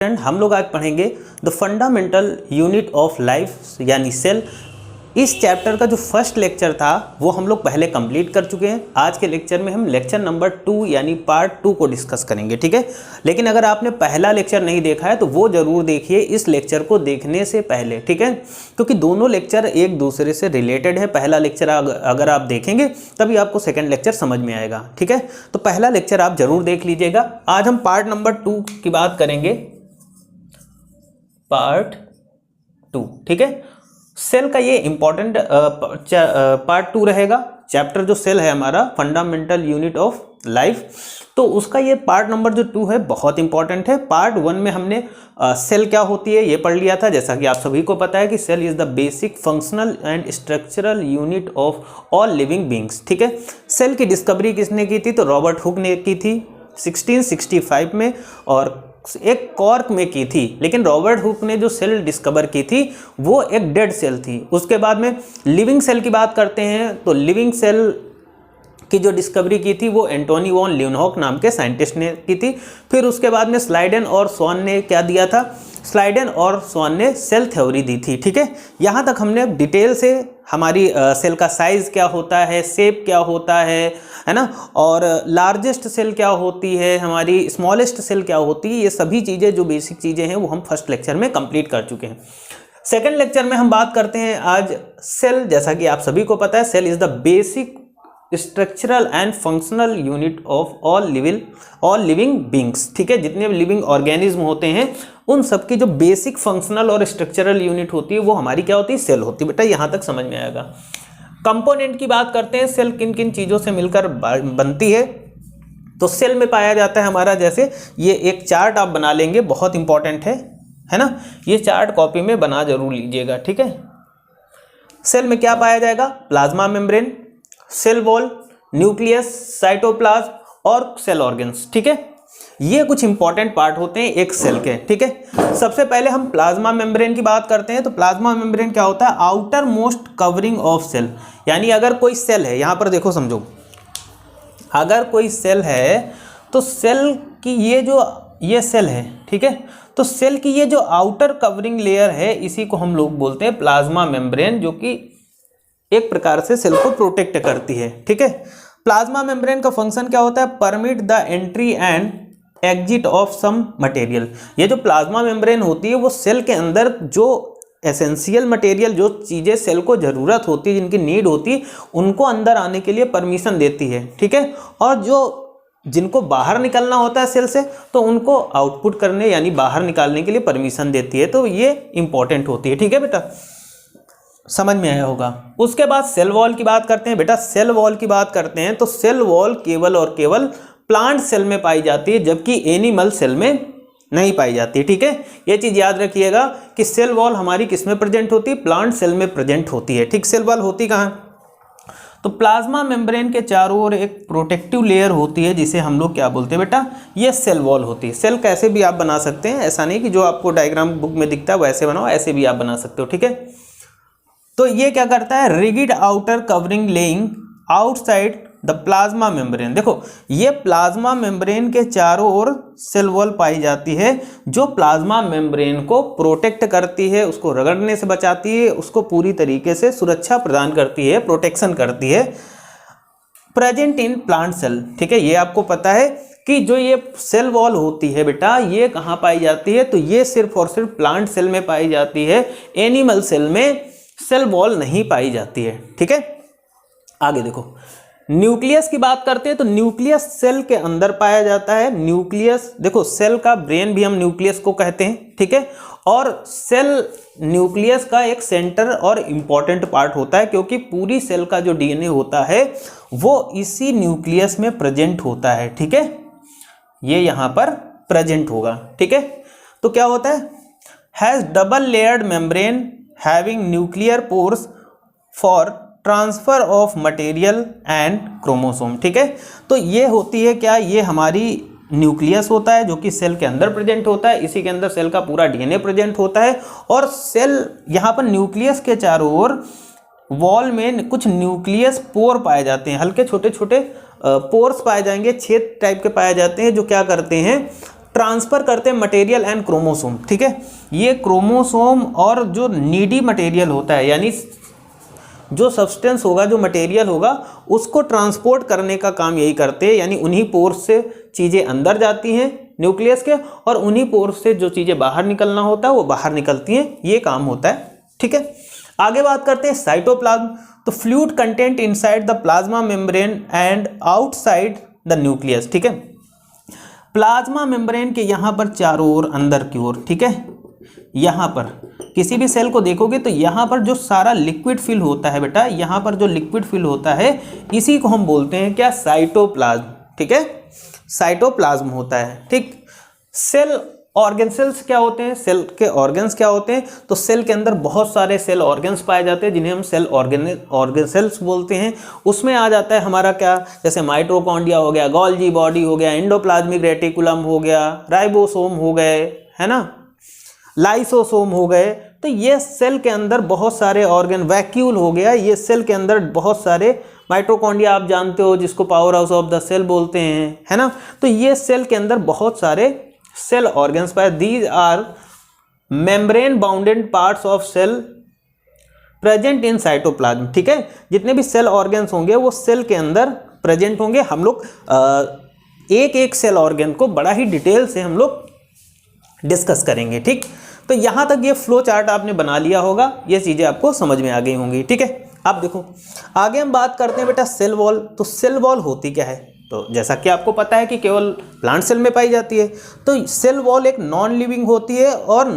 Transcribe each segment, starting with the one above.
Student, हम लोग आज पढ़ेंगे the fundamental unit of life यानी सेल। इस चैप्टर का जो फर्स्ट लेक्चर था वो हम लोग पहले कंप्लीट कर चुके हैं। आज के लेक्चर में हम लेक्चर नंबर 2 यानी पार्ट 2 को डिस्कस करेंगे, ठीक है। लेकिन अगर आपने पहला लेक्चर नहीं देखा है तो वो ज़रूर देखिए इस लेक्चर को देखने से पहले, ठीक है, क्योंकि दोनों लेक्चर एक दूसरे से रिलेटेड है। पहला लेक्चर अगर आप देखेंगे तभी आपको सेकेंड लेक्चर समझ में आएगा, ठीक है। तो पहला लेक्चर आप ज़रूर देख लीजिएगा। आज हम पार्ट नंबर 2 की बात करेंगे, पार्ट 2, ठीक है। सेल का ये इंपॉर्टेंट पार्ट 2 रहेगा। चैप्टर जो सेल है हमारा फंडामेंटल यूनिट ऑफ लाइफ, तो उसका ये पार्ट नंबर जो 2 है बहुत इंपॉर्टेंट है। पार्ट 1 में हमने सेल क्या होती है ये पढ़ लिया था। जैसा कि आप सभी को पता है कि cell is the basic functional and structural unit of all living beings, ठीक है। सेल की डिस्कवरी किसने की थी? तो रॉबर्ट हुक ने की थी 1665 में, और एक कॉर्क में की थी। लेकिन रॉबर्ट हुक ने जो सेल डिस्कवर की थी वो एक डेड सेल थी। उसके बाद में लिविंग सेल की बात करते हैं तो लिविंग सेल की जो डिस्कवरी की थी वो एंटोनी वॉन ल्यूनहॉक नाम के साइंटिस्ट ने की थी। फिर उसके बाद में स्लाइडेन और स्वान ने क्या दिया था? स्लाइडेन और स्वान ने सेल थ्योरी दी थी, ठीक है। यहाँ तक हमने डिटेल से हमारी सेल का साइज़ क्या होता है, शेप क्या होता है ना, और लार्जेस्ट सेल क्या होती है, हमारी स्मॉलेस्ट सेल क्या होती है, ये सभी चीज़ें जो बेसिक चीज़ें हैं वो हम फर्स्ट लेक्चर में कंप्लीट कर चुके हैं। सेकेंड लेक्चर में हम बात करते हैं आज सेल। जैसा कि आप सभी को पता है cell is the basic structural and functional unit of all living beings, ठीक है। जितने भी लिविंग ऑर्गेनिज्म होते हैं उन सबकी जो बेसिक फंक्शनल और स्ट्रक्चरल यूनिट होती है वो हमारी क्या होती है? सेल होती है। बेटा यहाँ तक समझ में आएगा। कंपोनेंट की बात करते हैं, सेल किन किन चीज़ों से मिलकर बनती है। तो सेल में पाया जाता है हमारा, जैसे ये एक चार्ट आप बना लेंगे, बहुत इंपॉर्टेंट है ना। ये चार्ट कॉपी में बना जरूर लीजिएगा, ठीक है। सेल में क्या पाया जाएगा? Plasma membrane, cell wall, nucleus, cytoplasm और सेल ऑर्गन्स, ठीक है। ये कुछ इंपॉर्टेंट पार्ट होते हैं एक सेल के, ठीक है। सबसे पहले हम प्लाज्मा मेम्ब्रेन की बात करते हैं। तो प्लाज्मा मेम्ब्रेन क्या होता है? Outermost covering of cell. यानी अगर कोई सेल है, यहाँ पर देखो समझो, अगर कोई सेल है तो सेल की ये सेल है, ठीक है। तो सेल की ये जो आउटर कवरिंग लेयर है इसी को हम लोग बोलते हैं प्लाज्मा मेम्ब्रेन, जो कि एक प्रकार से सेल को प्रोटेक्ट करती है, ठीक है। प्लाज्मा मेम्ब्रेन का फंक्शन क्या होता है? Permit the entry and exit of some material. ये जो प्लाज्मा मेम्ब्रेन होती है वो सेल के अंदर जो एसेंशियल मटेरियल, जो चीज़ें सेल को ज़रूरत होती है, जिनकी नीड होती है, उनको अंदर आने के लिए परमिशन देती है, ठीक है। और जो जिनको बाहर निकलना होता है सेल से तो उनको आउटपुट करने यानी बाहर निकालने के लिए परमिशन देती है। तो ये इंपॉर्टेंट होती है, ठीक है बेटा, समझ में आया होगा। उसके बाद सेल वॉल की बात करते हैं। बेटा सेल वॉल की बात करते हैं तो सेल वॉल केवल और केवल प्लांट सेल में पाई जाती है, जबकि एनिमल सेल में नहीं पाई जाती, ठीक है। ये चीज़ याद रखिएगा कि सेल वॉल हमारी किस में प्रेजेंट होती है? प्लांट सेल में प्रेजेंट होती है, ठीक। सेल वॉल होती कहाँ? तो प्लाज्मा मेम्ब्रेन के चारों ओर एक प्रोटेक्टिव लेयर होती है जिसे हम लोग क्या बोलते हैं बेटा? ये सेल वॉल होती है। सेल कैसे भी आप बना सकते हैं, ऐसा नहीं कि जो आपको डायग्राम बुक में दिखता है वैसे बनाओ, ऐसे भी आप बना सकते हो, ठीक है। तो ये क्या करता है? Rigid outer covering laying outside the plasma membrane. देखो ये प्लाज्मा मेम्ब्रेन के चारों ओर सेल वॉल पाई जाती है जो प्लाज्मा मेम्ब्रेन को प्रोटेक्ट करती है, उसको रगड़ने से बचाती है, उसको पूरी तरीके से सुरक्षा प्रदान करती है, प्रोटेक्शन करती है। प्रेजेंट इन प्लांट सेल, ठीक है। ये आपको पता है कि जो ये सेल वॉल होती है बेटा ये कहाँ पाई जाती है? तो ये सिर्फ और सिर्फ प्लांट सेल में पाई जाती है, एनिमल सेल में सेल वॉल नहीं पाई जाती है, ठीक है। आगे देखो, न्यूक्लियस की बात करते हैं तो न्यूक्लियस सेल के अंदर पाया जाता है। न्यूक्लियस देखो, सेल का ब्रेन भी हम न्यूक्लियस को कहते हैं, ठीक है। और सेल न्यूक्लियस का एक सेंटर और इम्पॉर्टेंट पार्ट होता है, क्योंकि पूरी सेल का जो डीएनए होता है वो इसी न्यूक्लियस में प्रेजेंट होता है, ठीक है। ये यहाँ पर प्रेजेंट होगा, ठीक है। तो क्या होता है? Has double layered membrane having nuclear pores for transfer of material and chromosome, ठीक है। तो ये होती है क्या? ये हमारी न्यूक्लियस होता है जो कि सेल के अंदर प्रेजेंट होता है, इसी के अंदर सेल का पूरा डीएनए प्रेजेंट होता है। और सेल यहाँ पर न्यूक्लियस के चारों ओर वॉल में कुछ न्यूक्लियस पोर पाए जाते हैं, हल्के छोटे छोटे पोर्स पाए जाएंगे, छेद टाइप के पाए जाते हैं, जो क्या करते हैं? ट्रांसफर करते हैं मटेरियल एंड क्रोमोसोम, ठीक है। ये क्रोमोसोम और जो नीडी मटेरियल होता है, यानी जो सब्सटेंस होगा, जो मटेरियल होगा, उसको ट्रांसपोर्ट करने का काम यही करते हैं, यानी उन्हीं पोर्स से चीज़ें अंदर जाती हैं न्यूक्लियस के, और उन्हीं पोर्स से जो चीज़ें बाहर निकलना होता है वो बाहर निकलती हैं, ये काम होता है, ठीक है। आगे बात करते हैं साइटोप्लाज्म। तो fluid content inside the plasma membrane and outside the nucleus, ठीक है। प्लाज्मा मेम्ब्रेन के यहाँ पर चारों ओर अंदर की ओर, ठीक है, यहाँ पर किसी भी सेल को देखोगे तो यहाँ पर जो सारा लिक्विड फिल होता है बेटा, यहाँ पर जो लिक्विड फिल होता है इसी को हम बोलते हैं क्या, साइटोप्लाज्म, ठीक है, साइटोप्लाज्म होता है, ठीक। सेल ऑर्गन सेल्स क्या होते हैं, सेल के ऑर्गन्स क्या होते हैं, तो सेल के अंदर बहुत सारे सेल ऑर्गन्स पाए जाते हैं जिन्हें हम सेल ऑर्गन सेल्स बोलते हैं। उसमें आ जाता है हमारा क्या, जैसे माइटोकॉन्ड्रिया हो गया, गोल्जी बॉडी हो गया, एंडोप्लाज्मिक रेटिकुलम हो गया, राइबोसोम हो गए, है ना, लाइसोसोम हो गए। तो ये सेल के अंदर बहुत सारे ऑर्गन, वैक्यूल हो गया, ये सेल के अंदर बहुत सारे, माइटोकॉन्ड्रिया आप जानते हो जिसको powerhouse of the cell बोलते हैं, है ना। तो ये सेल के अंदर बहुत सारे सेल ऑर्गन्स पाए, these are membrane bounded parts of cell present in cytoplasm, ठीक है। जितने भी सेल ऑर्गन्स होंगे वो सेल के अंदर प्रेजेंट होंगे। हम लोग एक एक सेल ऑर्गन को बड़ा ही डिटेल से हम लोग डिस्कस करेंगे, ठीक। तो यहां तक ये फ्लो चार्ट आपने बना लिया होगा, ये चीजें आपको समझ में आ गई होंगी, ठीक है। अब देखो आगे हम बात करते हैं बेटा सेल वॉल। तो सेल वॉल होती क्या है, तो जैसा कि आपको पता है कि केवल प्लांट सेल में पाई जाती है। तो सेल वॉल एक नॉन लिविंग होती है और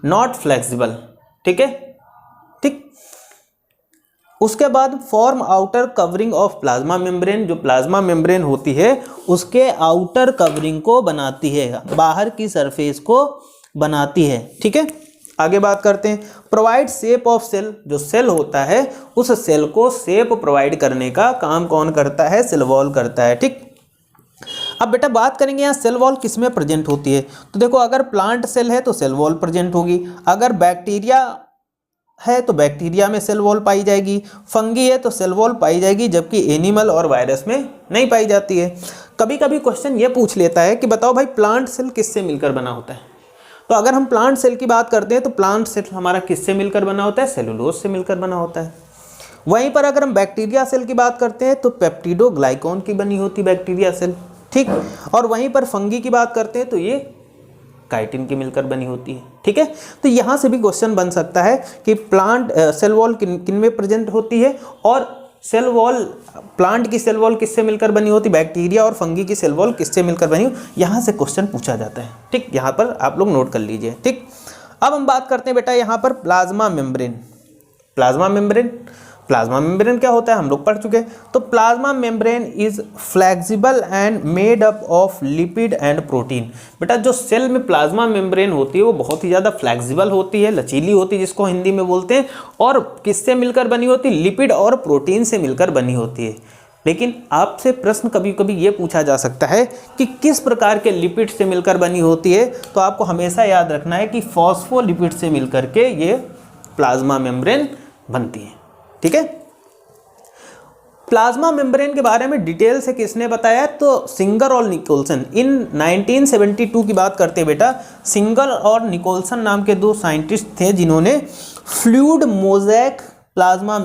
नॉट फ्लेक्सिबल, ठीक है, ठीक। उसके बाद form outer covering of plasma membrane, जो प्लाज्मा मेम्ब्रेन होती है उसके आउटर कवरिंग को बनाती है, बाहर की सरफेस को बनाती है, ठीक है। आगे बात करते हैं प्रोवाइड शेप ऑफ सेल। जो सेल होता है उस सेल को शेप प्रोवाइड करने का काम कौन करता है, सेल वॉल करता है, ठीक। अब बेटा बात करेंगे यहाँ सेल वॉल किस में प्रेजेंट होती है। तो देखो अगर प्लांट सेल है तो सेल वॉल प्रेजेंट होगी, अगर बैक्टीरिया है तो बैक्टीरिया में सेल वॉल पाई जाएगी, फंगी है तो सेल वॉल पाई जाएगी, जबकि एनिमल और वायरस में नहीं पाई जाती है। कभी कभी क्वेश्चन ये पूछ लेता है कि बताओ भाई प्लांट सेल किससे मिलकर बना होता है। तो अगर हम प्लांट सेल की बात करते हैं तो प्लांट सेल हमारा किससे मिलकर बना होता है, सेलुलोज से मिलकर बना होता है। वहीं पर अगर हम बैक्टीरिया सेल की बात करते हैं तो पेप्टिडोग्लाइकॉन की बनी होती बैक्टीरिया सेल, ठीक। और वहीं पर फंगी की बात करते हैं तो ये काइटिन की मिलकर बनी होती है, ठीक है। तो यहाँ से भी क्वेश्चन बन सकता है कि प्लांट सेल वॉल किन में प्रेजेंट होती है, और सेल वॉल प्लांट की सेल वॉल किससे मिलकर बनी होती, बैक्टीरिया और फंगी की सेल वॉल किससे मिलकर बनी हो, यहाँ से क्वेश्चन पूछा जाता है, ठीक। यहाँ पर आप लोग नोट कर लीजिए, ठीक। अब हम बात करते हैं बेटा यहाँ पर plasma membrane. Plasma membrane, plasma membrane क्या होता है हम लोग पढ़ चुके हैं। तो plasma membrane is flexible and made up of lipid and protein. बेटा जो सेल में प्लाज्मा मेम्ब्रेन होती है वो बहुत ही ज़्यादा फ्लेक्सिबल होती है, लचीली होती है, जिसको हिंदी में बोलते हैं, और किससे मिलकर बनी होती है, लिपिड और प्रोटीन से मिलकर बनी होती है। लेकिन आपसे प्रश्न कभी कभी ये पूछा जा सकता है कि किस प्रकार के लिपिड से मिलकर बनी होती है। तो आपको हमेशा याद रखना है कि फॉस्फोलिपिड से मिलकर के ये प्लाज्मा मेम्ब्रेन बनती है, ठीक है। प्लाज्मा मेम्ब्रेन के बारे में डिटेल से किसने बताया, तो सिंगर और निकोल्सन। इन 1972 की बात करते हैं बेटा, सिंगर और निकोल्सन नाम के दो साइंटिस्ट थे जिन्होंने fluid mosaic plasma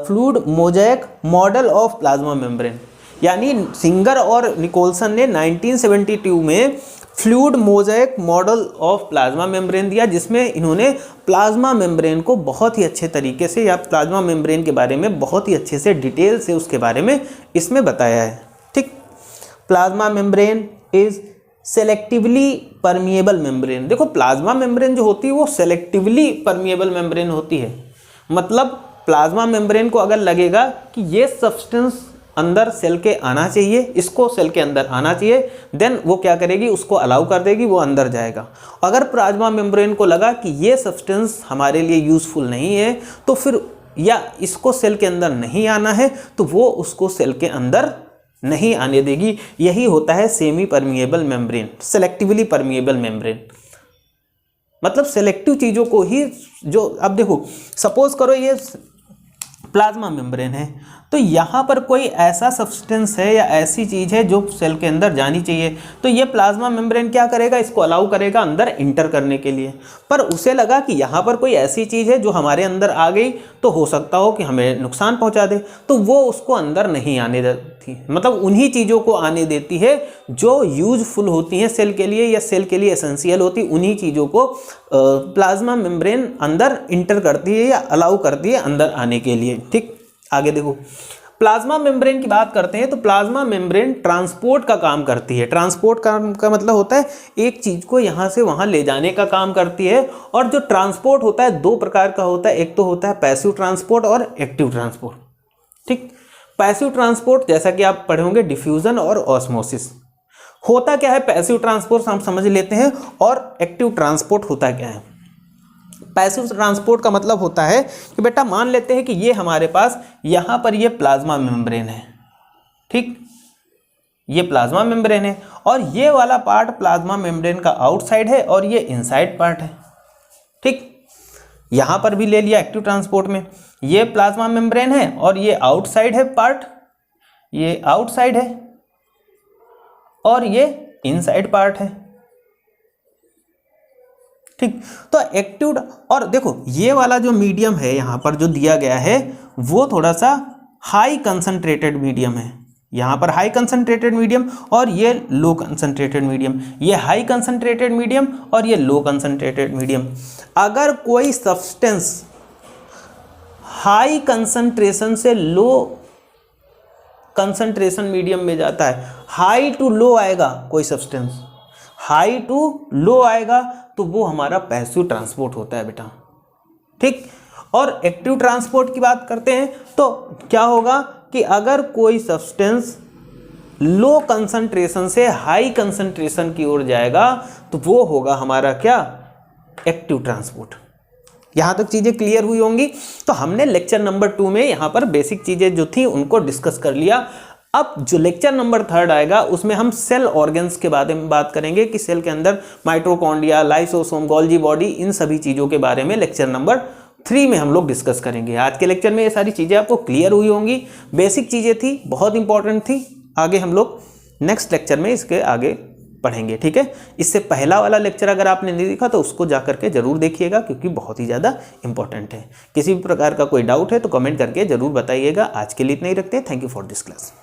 fluid mosaic model of plasma membrane, यानी सिंगर और निकोल्सन ने 1972 में fluid mosaic model of plasma membrane दिया, जिसमें इन्होंने प्लाज्मा मेम्ब्रेन को बहुत ही अच्छे तरीके से, या प्लाज्मा मेम्ब्रेन के बारे में बहुत ही अच्छे से डिटेल से उसके बारे में इसमें बताया है, ठीक। Plasma membrane is selectively permeable membrane. देखो प्लाज्मा मेम्ब्रेन जो होती है वो सेलेक्टिवली परमिएबल मेम्ब्रेन होती है, मतलब प्लाज्मा मेम्ब्रेन को अगर लगेगा कि ये सब्सटेंस अंदर सेल के आना चाहिए, इसको सेल के अंदर आना चाहिए, देन वो क्या करेगी, उसको अलाउ कर देगी, वो अंदर जाएगा। अगर प्लाज्मा मेम्ब्रेन को लगा कि ये सब्सटेंस हमारे लिए यूज़फुल नहीं है, तो फिर या इसको सेल के अंदर नहीं आना है, तो वो उसको सेल के अंदर नहीं आने देगी। यही होता है semi permeable membrane, selectively permeable membrane, मतलब सेलेक्टिव चीज़ों को ही, जो अब देखो सपोज करो ये प्लाज्मा मेम्ब्रेन है, तो यहाँ पर कोई ऐसा सब्सटेंस है या ऐसी चीज़ है जो सेल के अंदर जानी चाहिए, तो ये प्लाज्मा मेम्ब्रेन क्या करेगा, इसको अलाउ करेगा अंदर इंटर करने के लिए। पर उसे लगा कि यहाँ पर कोई ऐसी चीज़ है जो हमारे अंदर आ गई तो हो सकता हो कि हमें नुकसान पहुँचा दे, तो वो उसको अंदर नहीं आने देती, मतलब उन्हीं चीज़ों को आने देती है जो यूजफुल होती हैं सेल के लिए या सेल के लिए एसेंशियल होती, उन्हीं चीज़ों को प्लाज्मा मेम्ब्रेन अंदर इंटर करती है या अलाउ करती है अंदर आने के लिए। ठीक, आगे देखो, प्लाज्मा मेम्ब्रेन की बात करते हैं तो प्लाज्मा मेम्ब्रेन ट्रांसपोर्ट का काम करती है। ट्रांसपोर्ट का मतलब होता है एक चीज़ को यहाँ से वहाँ ले जाने का काम करती है। और जो ट्रांसपोर्ट होता है दो प्रकार का होता है, एक तो होता है पैसिव ट्रांसपोर्ट और एक्टिव ट्रांसपोर्ट। ठीक, पैसिव ट्रांसपोर्ट जैसा कि आप पढ़े होंगे डिफ्यूजन और ऑस्मोसिस। होता क्या है पैसिव ट्रांसपोर्ट हम समझ लेते हैं, और एक्टिव ट्रांसपोर्ट होता क्या है। पैसिव ट्रांसपोर्ट का मतलब होता है कि बेटा मान लेते हैं कि ये हमारे पास यहाँ पर ये प्लाज्मा मेम्ब्रेन है। ठीक, ये प्लाज्मा मेम्ब्रेन है और ये वाला पार्ट प्लाज्मा मेम्ब्रेन का आउटसाइड है और ये इनसाइड पार्ट है। ठीक, यहाँ पर भी ले लिया एक्टिव ट्रांसपोर्ट में, ये प्लाज्मा मेम्ब्रेन है और ये आउटसाइड है पार्ट, ये आउटसाइड है और ये इनसाइड पार्ट है। ठीक, तो एक्टिव, और देखो ये वाला जो मीडियम है यहाँ पर जो दिया गया है वो थोड़ा सा हाई कंसंट्रेटेड मीडियम है। यहाँ पर हाई कंसंट्रेटेड मीडियम और ये लो कंसंट्रेटेड मीडियम, ये हाई कंसंट्रेटेड मीडियम और ये लो कंसंट्रेटेड मीडियम। अगर कोई सब्सटेंस हाई कंसंट्रेशन से लो कंसंट्रेशन मीडियम में जाता है, हाई टू लो आएगा, कोई सब्सटेंस हाई टू लो आएगा तो वो हमारा पैसिव ट्रांसपोर्ट होता है बेटा। ठीक, और एक्टिव ट्रांसपोर्ट की बात करते हैं तो क्या होगा कि अगर कोई सब्सटेंस लो कंसंट्रेशन से हाई कंसंट्रेशन की ओर जाएगा तो वो होगा हमारा क्या, एक्टिव ट्रांसपोर्ट। यहाँ तक चीज़ें क्लियर हुई होंगी। तो हमने लेक्चर नंबर 2 में यहाँ पर बेसिक चीज़ें जो थी उनको डिस्कस कर लिया। अब जो लेक्चर नंबर 3 आएगा उसमें हम सेल ऑर्गन्स के बारे में बात करेंगे कि सेल के अंदर माइटोकॉन्ड्रिया, लाइसोसोम, गोल्जी बॉडी, इन सभी चीज़ों के बारे में लेक्चर नंबर 3 में हम लोग डिस्कस करेंगे। आज के लेक्चर में ये सारी चीज़ें आपको क्लियर हुई होंगी, बेसिक चीज़ें थी, बहुत इंपॉर्टेंट थी। आगे हम लोग नेक्स्ट लेक्चर में इसके आगे पढ़ेंगे। ठीक है, इससे पहला वाला लेक्चर अगर आपने नहीं देखा तो उसको जा करके जरूर देखिएगा क्योंकि बहुत ही ज़्यादा इंपॉर्टेंट है। किसी भी प्रकार का कोई डाउट है तो कमेंट करके जरूर बताइएगा। आज के लिए इतना ही रखते हैं। Thank you for this class.